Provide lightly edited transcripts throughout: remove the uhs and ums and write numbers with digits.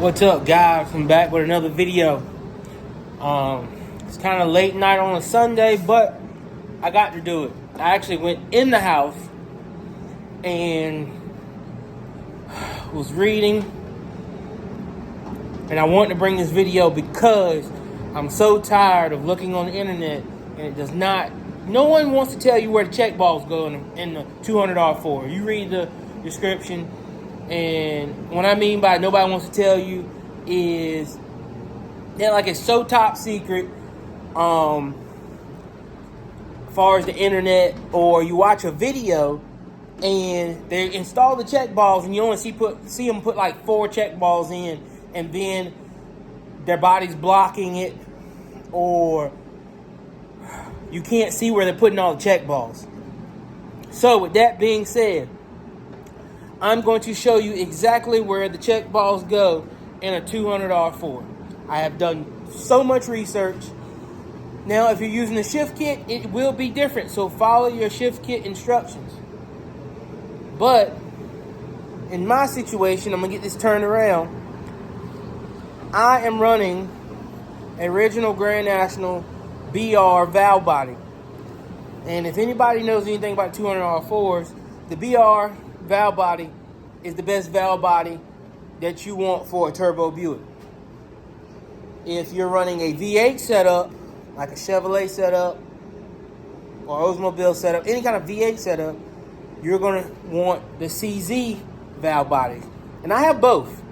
What's up, guys? I'm back with another video. It's kind of late night on a Sunday, but I got to do it. I actually went in the house and was reading, and I wanted to bring this video because I'm so tired of looking on the internet and it does not. No one wants to tell you where the check balls go in the $200 You read the description. And what I mean by nobody wants to tell you is that like it's so top secret as far as the internet, or you watch a video and they install the check balls and you only see them put like 4 check balls in, and then their body's blocking it, or you can't see where they're putting all the check balls. So with that being said, I'm going to show you exactly where the check balls go in a $200 Ford. I have done so much research. Now, if you're using a shift kit, it will be different. So follow your shift kit instructions. But in my situation, I'm going to get this turned around. I am running original Grand National BR valve body. And if anybody knows anything about $200 Fords, the BR valve body is the best valve body that you want for a turbo Buick. If you're running a V8 setup, like a Chevrolet setup or Oldsmobile setup, any kind of V8 setup, you're going to want the CZ valve body. And I have both.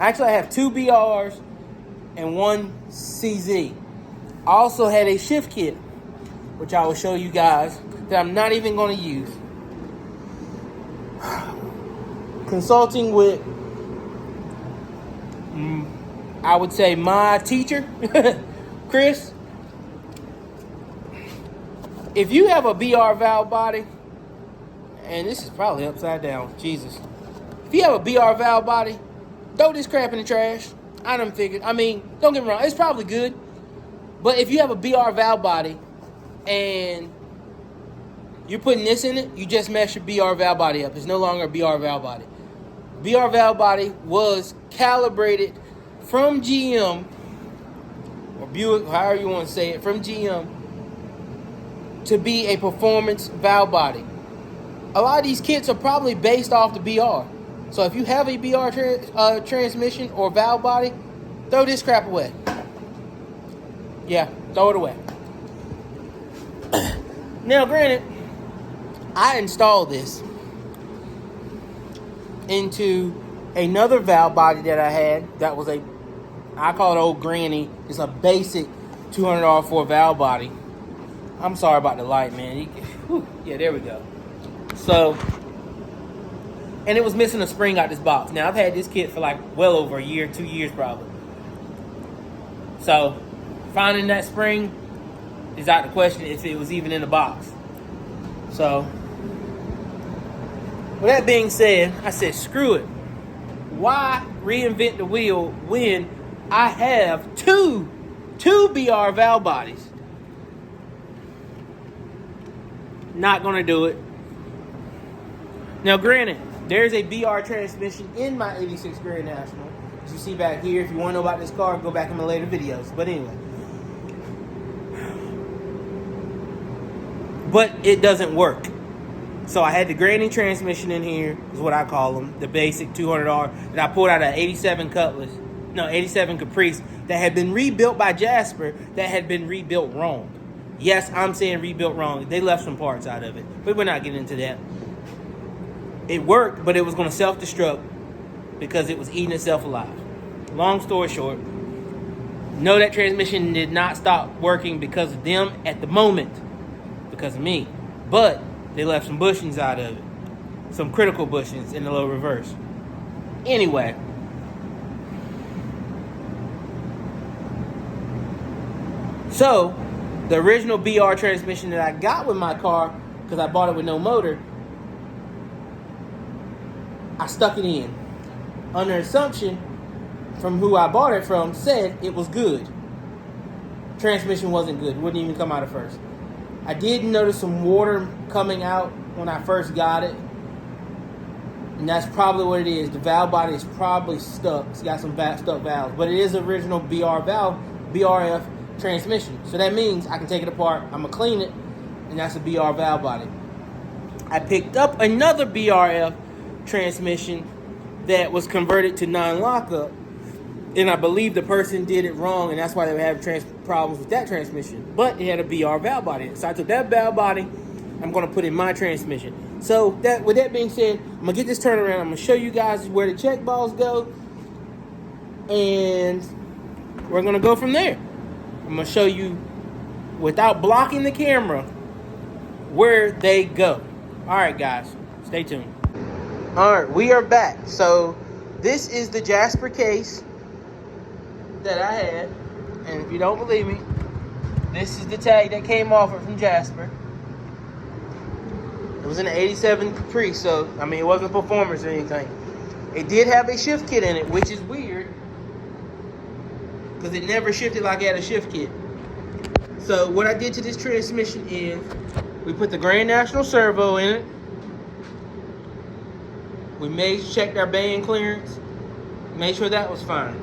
Actually, I have 2 BRs and 1 CZ. I also had a shift kit, which I will show you guys, that I'm not even going to use. Consulting with, I would say, my teacher, Chris. If you have a BR valve body, and this is probably upside down, Jesus. If you have a BR valve body, throw this crap in the trash. I done figured. I mean, don't get me wrong, it's probably good. But if you have a BR valve body and you're putting this in it, you just mess your BR valve body up. It's no longer a BR valve body. BR valve body was calibrated from GM, or Buick, however you want to say it, from GM, to be a performance valve body. A lot of these kits are probably based off the BR. So if you have a BR transmission or valve body, throw this crap away. Yeah, throw it away. Now, granted, I installed this into another valve body that I had that was I call it old granny. It's a basic $200 Ford valve body. I'm sorry about the light, man. Yeah, there we go. So, and it was missing a spring out this box. Now, I've had this kit for like well over a year, 2 years probably. So, finding that spring is out the question if it was even in the box. So, with that being said, I said, screw it. Why reinvent the wheel when I have two BR valve bodies? Not gonna do it. Now, granted, there's a BR transmission in my 86 Grand National. As you see back here, if you want to know about this car, go back in my later videos. But anyway. But it doesn't work. So I had the granny transmission in here, is what I call them, the basic $200 that I pulled out of 87 Caprice that had been rebuilt by Jasper, that had been rebuilt wrong. Yes, I'm saying rebuilt wrong. They left some parts out of it, but we're not getting into that. It worked, but it was going to self-destruct because it was eating itself alive. Long story short, no, that transmission did not stop working because of them at the moment, because of me. But they left some bushings out of it. Some critical bushings in the low reverse. Anyway. So, the original BR transmission that I got with my car, because I bought it with no motor, I stuck it in. Under assumption, from who I bought it from, said it was good. Transmission wasn't good. Wouldn't even come out at first. I did notice some water coming out when I first got it. And that's probably what it is. The valve body is probably stuck. It's got some stuck valves. But it is original BRF transmission. So that means I can take it apart, I'm going to clean it, and that's a BR valve body. I picked up another BRF transmission that was converted to non-lockup, and I believe the person did it wrong, and that's why they were having problems with that transmission. But it had a BR valve body in it. So I took that valve body, I'm going to put in my transmission. So with that being said, I'm going to get this turned around. I'm going to show you guys where the check balls go, and we're going to go from there. I'm going to show you, without blocking the camera, where they go. All right, guys, stay tuned. All right, we are back. So this is the Jasper case that I had, and if you don't believe me, this is the tag that came off it from Jasper. It was an 87 Caprice, so I mean it wasn't performance or anything. It did have a shift kit in it, which is weird because it never shifted like it had a shift kit. So what I did to this transmission is we put the Grand National servo in it. We checked our band clearance, made sure that was fine.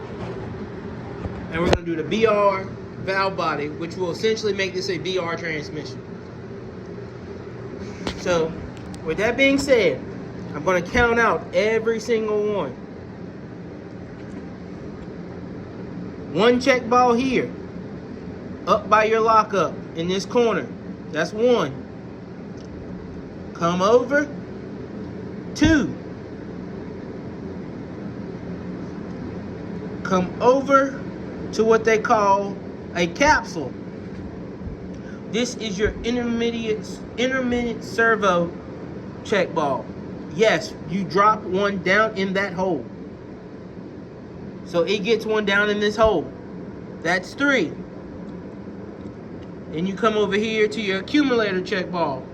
And we're going to do the BR valve body, which will essentially make this a BR transmission. So, with that being said, I'm going to count out every single one. One check ball here, up by your lockup in this corner. That's one. Come over. Two. Come over to what they call a capsule. This is your intermittent servo check ball. Yes, you drop one down in that hole. So it gets one down in this hole. That's three. Then you come over here to your accumulator check ball.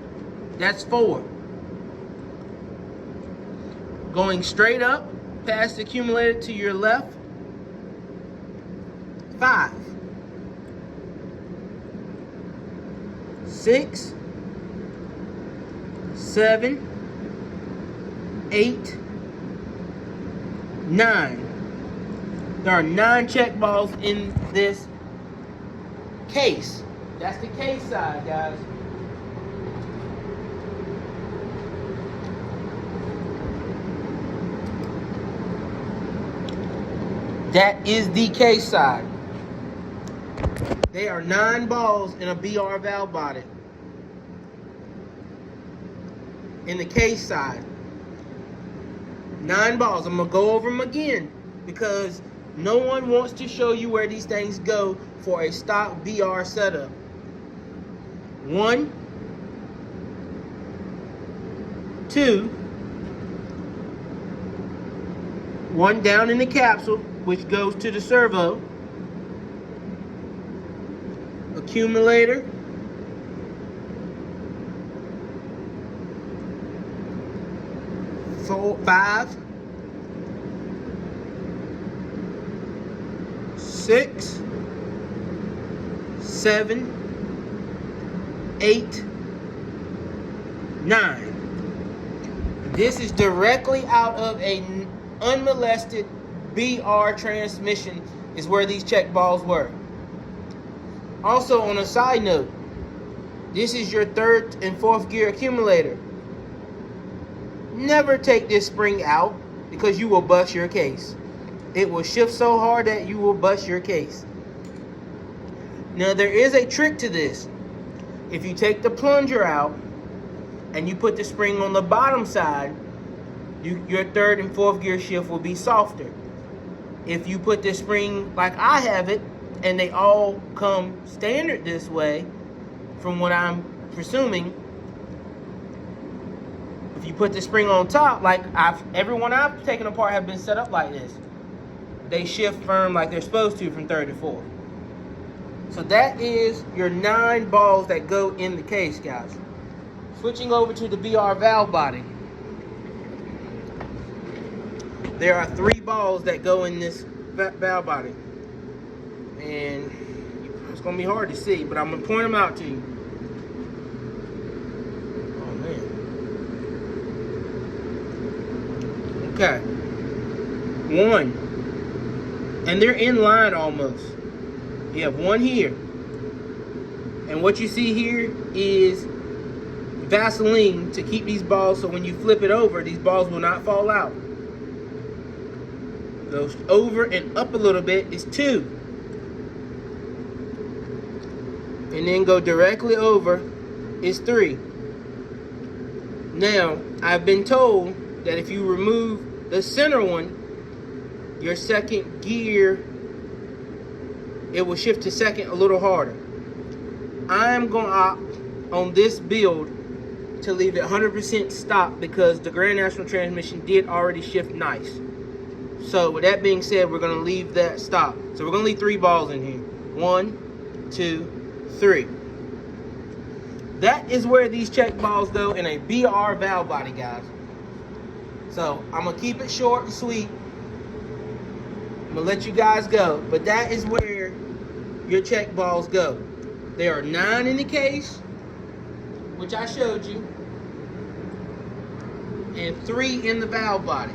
That's four. Going straight up past the accumulator to your left. 5. 6. 7. 8. 9. There are 9 check balls in this case. That's the case side, guys. That is the case side. There are 9 balls in a BR valve body. In the case side. 9 balls. I'm going to go over them again because no one wants to show you where these things go for a stock BR setup. 1, 2, 1 down in the capsule, which goes to the servo. Accumulator. 5, 6, 7, 8, 9. This is directly out of an unmolested BR transmission is where these check balls were. Also, on a side note, this is your 3rd and 4th gear accumulator. Never take this spring out because you will bust your case. It will shift so hard that you will bust your case. Now, there is a trick to this. If you take the plunger out and you put the spring on the bottom side, your 3rd and 4th gear shift will be softer. If you put the spring like I have it, and they all come standard this way, from what I'm presuming, if you put the spring on top, like everyone I've taken apart have been set up like this. They shift firm like they're supposed to from 3rd to 4th. So that is your 9 balls that go in the case, guys. Switching over to the BR valve body. There are 3 balls that go in this valve body. And it's going to be hard to see, but I'm going to point them out to you. Oh, man. Okay. One. And they're in line almost. You have one here. And what you see here is Vaseline to keep these balls so when you flip it over, these balls will not fall out. Goes over and up a little bit is 2. And then go directly over is 3. Now, I've been told that if you remove the center one, your second gear, it will shift to second a little harder. I'm going to opt on this build to leave it 100% stop because the Grand National transmission did already shift nice. So with that being said, we're going to leave that stop. So we're going to leave 3 balls in here. 1, 2, 3. That is where these check balls go in a BR valve body, guys. So I'm going to keep it short and sweet. I'm going to let you guys go. But that is where your check balls go. There are 9 in the case, which I showed you, and 3 in the valve body.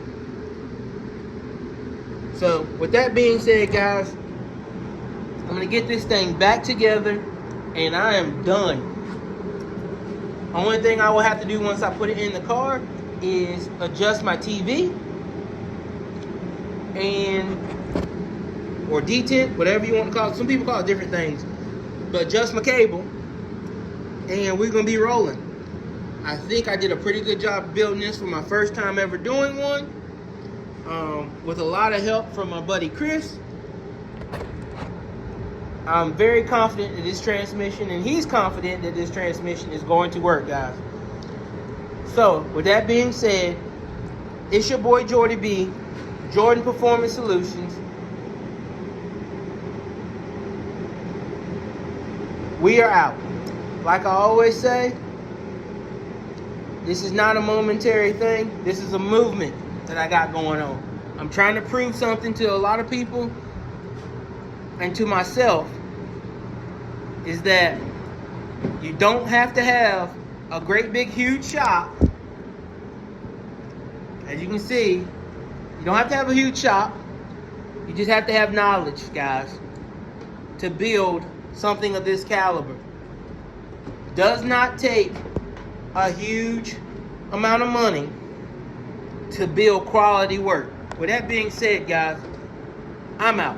So with that being said, guys, I'm going to get this thing back together, and I am done. Only thing I will have to do once I put it in the car is adjust my TV or detent, whatever you want to call it. Some people call it different things. But adjust my cable, and we're going to be rolling. I think I did a pretty good job building this for my first time ever doing one. With a lot of help from my buddy Chris. I'm very confident that this transmission, and he's confident that this transmission is going to work, guys. So, with that being said, it's your boy Jordy B, Jordan Performance Solutions. We are out. Like I always say, this is not a momentary thing. This is a movement that I got going on. I'm trying to prove something to a lot of people and to myself, is that you don't have to have a great big huge shop. As you can see, you don't have to have a huge shop. You just have to have knowledge, guys, to build something of this caliber. Does not take a huge amount of money to build quality work. With that being said, guys, I'm out.